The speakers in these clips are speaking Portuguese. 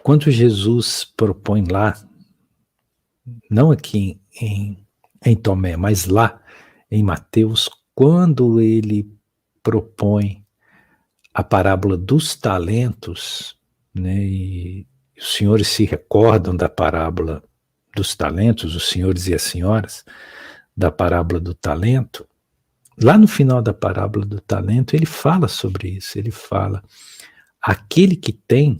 quando Jesus propõe lá, não aqui em Tomé, mas lá em Mateus, quando ele propõe a parábola dos talentos, né, e os senhores se recordam da parábola dos talentos, os senhores e as senhoras, da parábola do talento, lá no final da parábola do talento, ele fala sobre isso, ele fala, aquele que tem,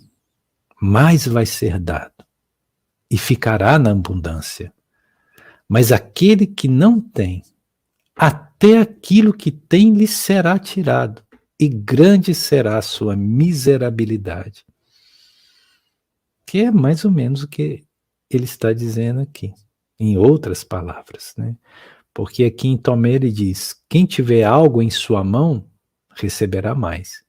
mais vai ser dado, e ficará na abundância. Mas aquele que não tem, até aquilo que tem lhe será tirado, e grande será a sua miserabilidade. Que é mais ou menos o que ele está dizendo aqui, em outras palavras, né? Porque aqui em Tomé ele diz, quem tiver algo em sua mão, receberá mais.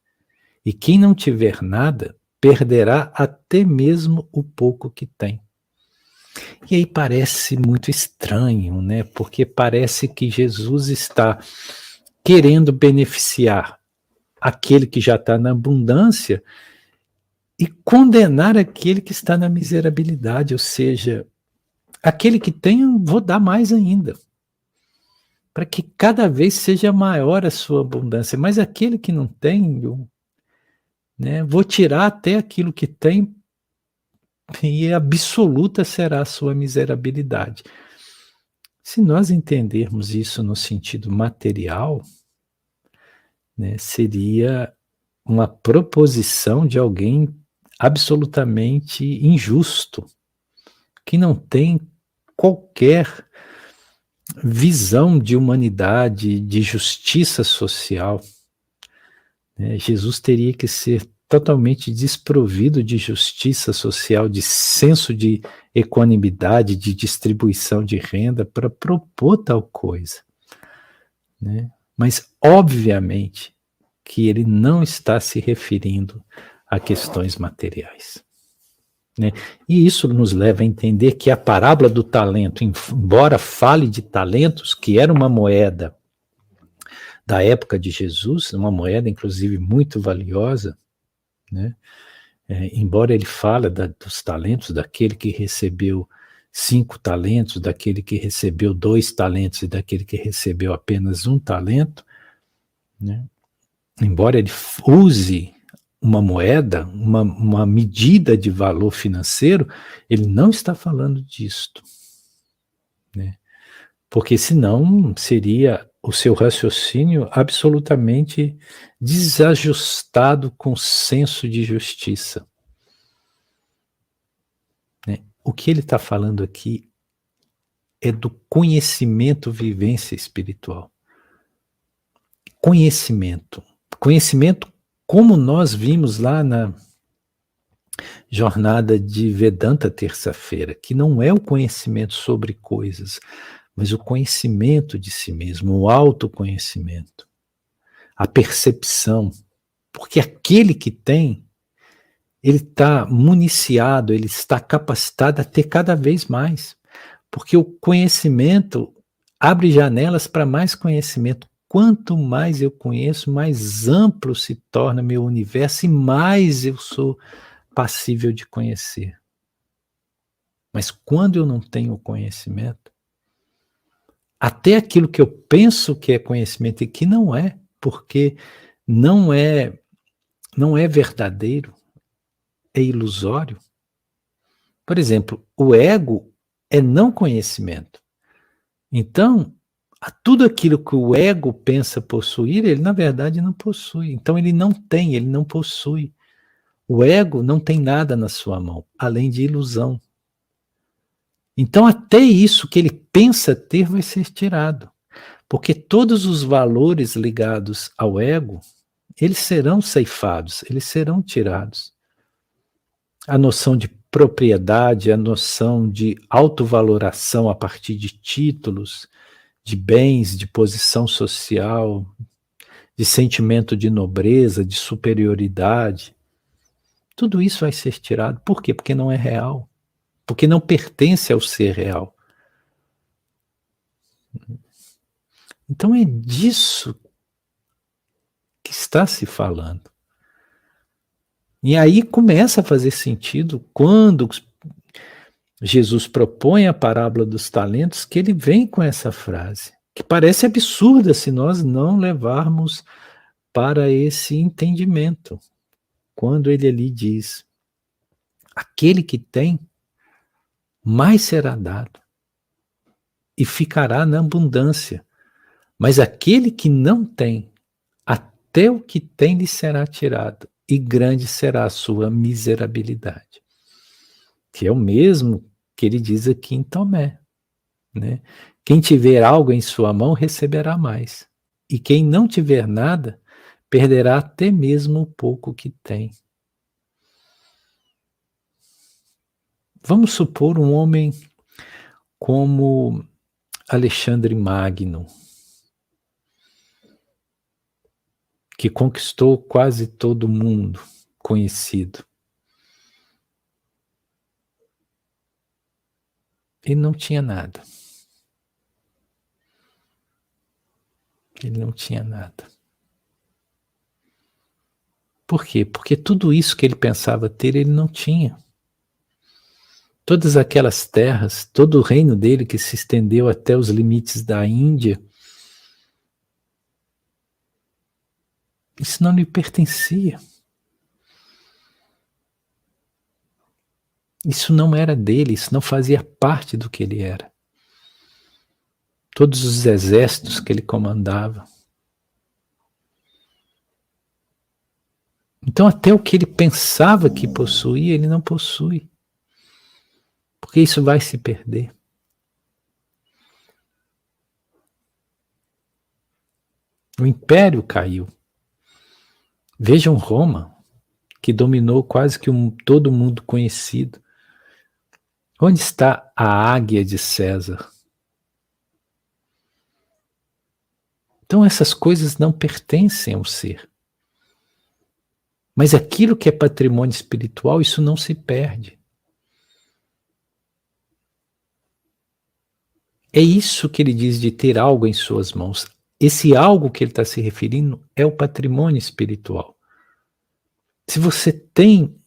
E quem não tiver nada, perderá até mesmo o pouco que tem. E aí parece muito estranho, né? Porque parece que Jesus está querendo beneficiar aquele que já está na abundância e condenar aquele que está na miserabilidade, ou seja, aquele que tem, eu vou dar mais ainda, para que cada vez seja maior a sua abundância, mas aquele que não tem, né, vou tirar até aquilo que tem e absoluta será a sua miserabilidade. Se nós entendermos isso no sentido material, né, seria uma proposição de alguém absolutamente injusto, que não tem qualquer visão de humanidade, de justiça social. Né? Jesus teria que ser totalmente desprovido de justiça social, de senso de equanimidade, de distribuição de renda para propor tal coisa. Né? Mas, obviamente, que ele não está se referindo a questões materiais. Né? E isso nos leva a entender que a parábola do talento, embora fale de talentos, que era uma moeda da época de Jesus, uma moeda inclusive muito valiosa, né? Embora ele fale dos talentos, daquele que recebeu 5 talentos, daquele que recebeu 2 talentos e daquele que recebeu apenas 1 talento, né? Embora ele use uma moeda, uma medida de valor financeiro, ele não está falando disto. Né? Porque senão seria o seu raciocínio absolutamente desajustado com o senso de justiça. Né? O que ele está falando aqui é do conhecimento, vivência espiritual. Conhecimento. Conhecimento como nós vimos lá na jornada de Vedanta terça-feira, que não é o conhecimento sobre coisas, mas o conhecimento de si mesmo, o autoconhecimento, a percepção, porque aquele que tem, ele está municiado, ele está capacitado a ter cada vez mais, porque o conhecimento abre janelas para mais conhecimento. Quanto mais eu conheço, mais amplo se torna meu universo e mais eu sou passível de conhecer. Mas quando eu não tenho conhecimento, até aquilo que eu penso que é conhecimento e que não é, porque não é verdadeiro, é ilusório. Por exemplo, o ego é não conhecimento. Então, tudo aquilo que o ego pensa possuir, ele na verdade não possui. Então ele não tem, ele não possui. O ego não tem nada na sua mão, além de ilusão. Então até isso que ele pensa ter vai ser tirado. Porque todos os valores ligados ao ego, eles serão ceifados, eles serão tirados. A noção de propriedade, a noção de autovaloração a partir de títulos, de bens, de posição social, de sentimento de nobreza, de superioridade, tudo isso vai ser tirado. Por quê? Porque não é real. Porque não pertence ao ser real. Então é disso que está se falando. E aí começa a fazer sentido quando Jesus propõe a parábola dos talentos, que ele vem com essa frase, que parece absurda se nós não levarmos para esse entendimento. Quando ele ali diz: aquele que tem, mais será dado, e ficará na abundância. Mas aquele que não tem, até o que tem lhe será tirado, e grande será a sua miserabilidade. Que é o mesmo que ele diz aqui em Tomé, né? Quem tiver algo em sua mão receberá mais, e quem não tiver nada perderá até mesmo o pouco que tem. Vamos supor um homem como Alexandre Magno, que conquistou quase todo mundo conhecido. Ele não tinha nada. Ele não tinha nada. Por quê? Porque tudo isso que ele pensava ter, ele não tinha. Todas aquelas terras, todo o reino dele que se estendeu até os limites da Índia, isso não lhe pertencia. Isso não era dele, isso não fazia parte do que ele era. Todos os exércitos que ele comandava. Então até o que ele pensava que possuía, ele não possui. Porque isso vai se perder. O império caiu. Vejam Roma, que dominou quase que todo mundo conhecido. Onde está a águia de César? Então essas coisas não pertencem ao ser. Mas aquilo que é patrimônio espiritual, isso não se perde. É isso que ele diz de ter algo em suas mãos. Esse algo que ele está se referindo é o patrimônio espiritual. Se você tem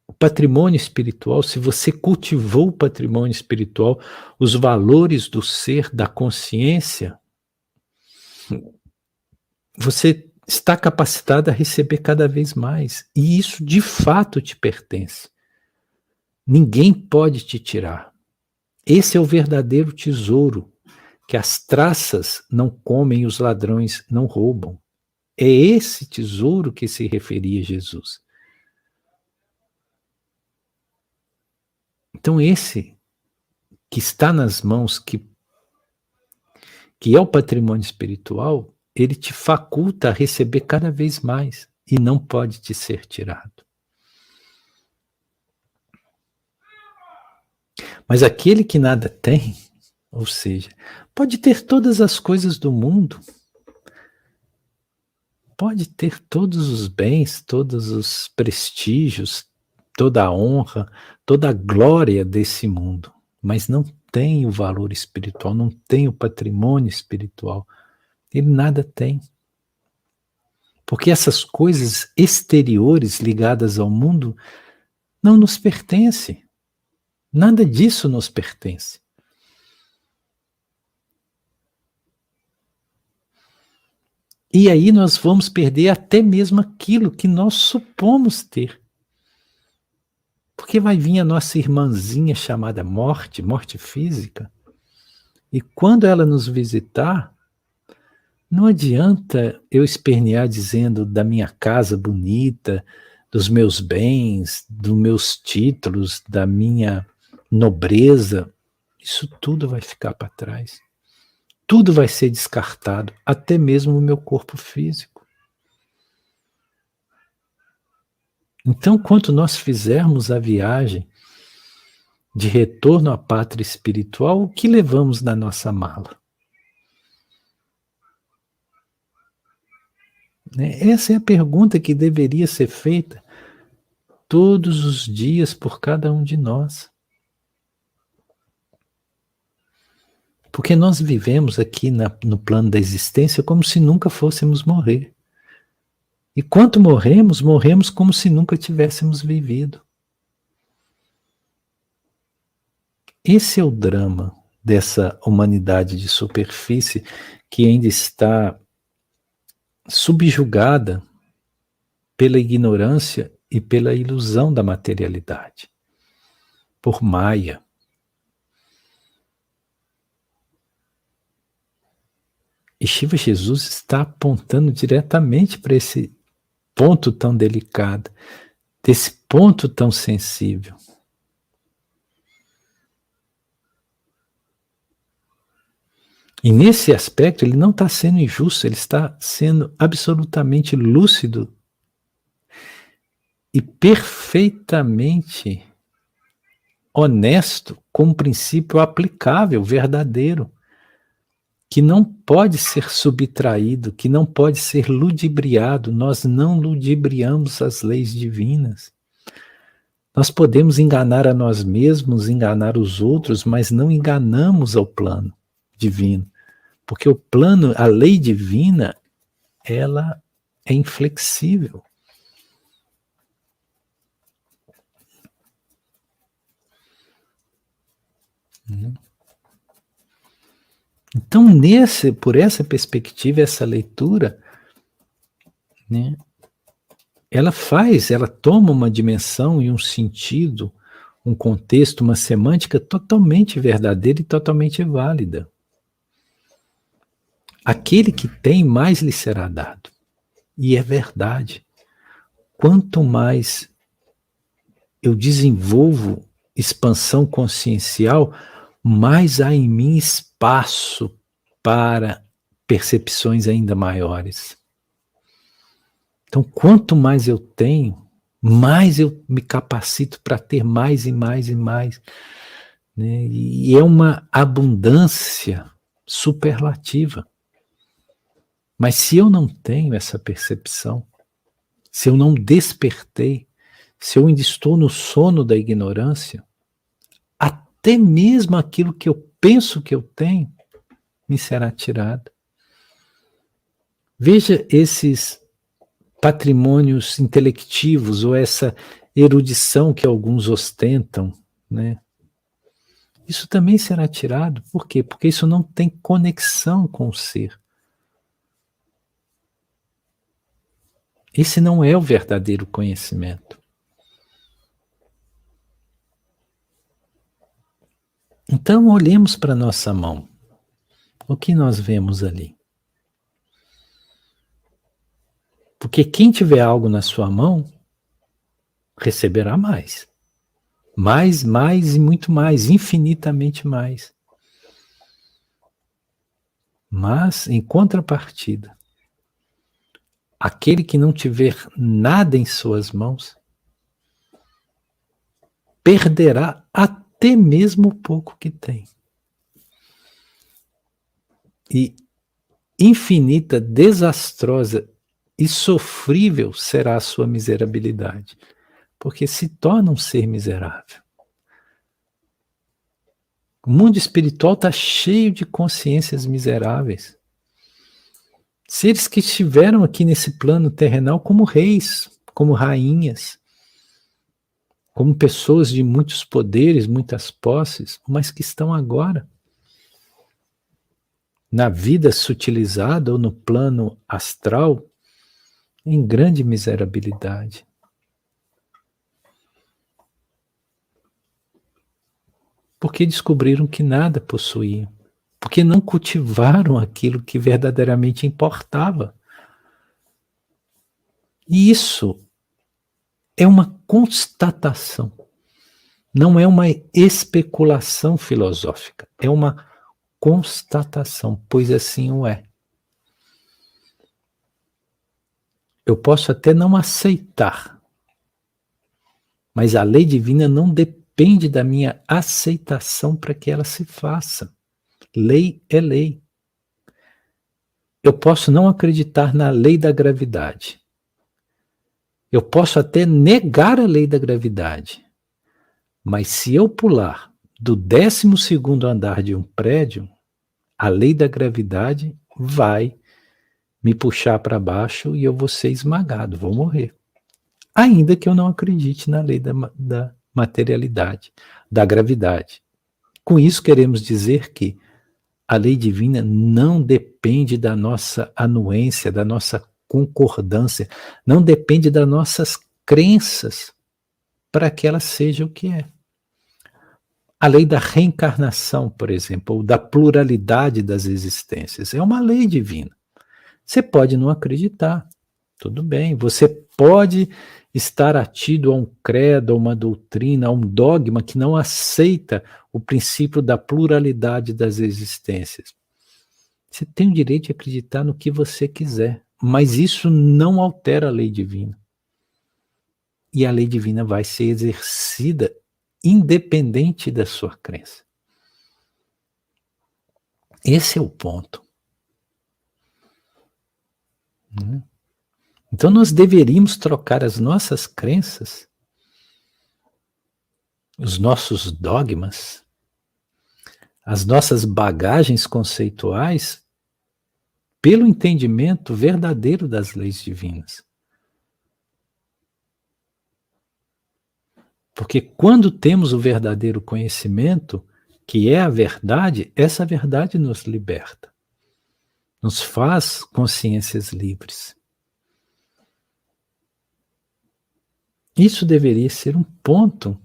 o patrimônio espiritual, se você cultivou o patrimônio espiritual, os valores do ser, da consciência, você está capacitado a receber cada vez mais. E isso de fato te pertence. Ninguém pode te tirar. Esse é o verdadeiro tesouro, que as traças não comem e os ladrões não roubam. É esse tesouro que se referia Jesus. Então esse que está nas mãos, que é o patrimônio espiritual, ele te faculta a receber cada vez mais e não pode te ser tirado. Mas aquele que nada tem, ou seja, pode ter todas as coisas do mundo, pode ter todos os bens, todos os prestígios, toda a honra, toda a glória desse mundo, mas não tem o valor espiritual, não tem o patrimônio espiritual. Ele nada tem. Porque essas coisas exteriores ligadas ao mundo não nos pertencem. Nada disso nos pertence. E aí nós vamos perder até mesmo aquilo que nós supomos ter. Porque vai vir a nossa irmãzinha chamada morte, morte física, e quando ela nos visitar, não adianta eu espernear dizendo da minha casa bonita, dos meus bens, dos meus títulos, da minha nobreza. Isso tudo vai ficar para trás. Tudo vai ser descartado, até mesmo o meu corpo físico. Então, quando nós fizermos a viagem de retorno à pátria espiritual, o que levamos na nossa mala? Essa é a pergunta que deveria ser feita todos os dias por cada um de nós. Porque nós vivemos aqui no plano da existência como se nunca fôssemos morrer. E quando morremos, morremos como se nunca tivéssemos vivido. Esse é o drama dessa humanidade de superfície que ainda está subjugada pela ignorância e pela ilusão da materialidade, por Maia. E Shiva Jesus está apontando diretamente para esse ponto tão delicado, desse ponto tão sensível. E nesse aspecto ele não está sendo injusto, ele está sendo absolutamente lúcido e perfeitamente honesto com um princípio aplicável, verdadeiro, que não pode ser subtraído, que não pode ser ludibriado. Nós não ludibriamos as leis divinas. Nós podemos enganar a nós mesmos, enganar os outros, mas não enganamos ao plano divino. Porque o plano, a lei divina, ela é inflexível. Então, por essa perspectiva, essa leitura, né, ela toma uma dimensão e um sentido, um contexto, uma semântica totalmente verdadeira e totalmente válida. Aquele que tem, mais lhe será dado. E é verdade. Quanto mais eu desenvolvo expansão consciencial, mais há em mim espaço para percepções ainda maiores. Então, quanto mais eu tenho, mais eu me capacito para ter mais e mais e mais. Né? E é uma abundância superlativa. Mas se eu não tenho essa percepção, se eu não despertei, se eu ainda estou no sono da ignorância, até mesmo aquilo que eu penso que eu tenho, me será tirado. Veja esses patrimônios intelectivos ou essa erudição que alguns ostentam, né? Isso também será tirado. Por quê? Porque isso não tem conexão com o ser. Esse não é o verdadeiro conhecimento. Então, olhemos para a nossa mão. O que nós vemos ali? Porque quem tiver algo na sua mão, receberá mais. Mais, mais e muito mais, infinitamente mais. Mas, em contrapartida, aquele que não tiver nada em suas mãos, perderá até mesmo o pouco que tem. E infinita, desastrosa e sofrível será a sua miserabilidade, porque se torna um ser miserável. O mundo espiritual está cheio de consciências miseráveis. Seres que estiveram aqui nesse plano terrenal como reis, como rainhas, como pessoas de muitos poderes, muitas posses, mas que estão agora na vida sutilizada ou no plano astral em grande miserabilidade. Porque descobriram que nada possuíam. Porque não cultivaram aquilo que verdadeiramente importava. E isso é uma constatação. Não é uma especulação filosófica. É uma constatação, pois assim o é. Eu posso até não aceitar, mas a lei divina não depende da minha aceitação para que ela se faça. Lei é lei. Eu posso não acreditar na lei da gravidade. Eu posso até negar a lei da gravidade. Mas se eu pular do 12º andar de um prédio, a lei da gravidade vai me puxar para baixo e eu vou ser esmagado, vou morrer. Ainda que eu não acredite na lei da materialidade, da gravidade. Com isso queremos dizer que a lei divina não depende da nossa anuência, da nossa concordância, não depende das nossas crenças para que ela seja o que é. A lei da reencarnação, por exemplo, ou da pluralidade das existências, é uma lei divina. Você pode não acreditar, tudo bem. Você pode estar atido a um credo, a uma doutrina, a um dogma que não aceita o princípio da pluralidade das existências. Você tem o direito de acreditar no que você quiser, mas isso não altera a lei divina. E a lei divina vai ser exercida independente da sua crença. Esse é o ponto. Então nós deveríamos trocar as nossas crenças, os nossos dogmas, as nossas bagagens conceituais, pelo entendimento verdadeiro das leis divinas. Porque quando temos o verdadeiro conhecimento, que é a verdade, essa verdade nos liberta, nos faz consciências livres. Isso deveria ser um ponto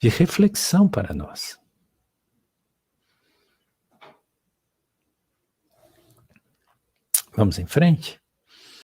de reflexão para nós. Vamos em frente?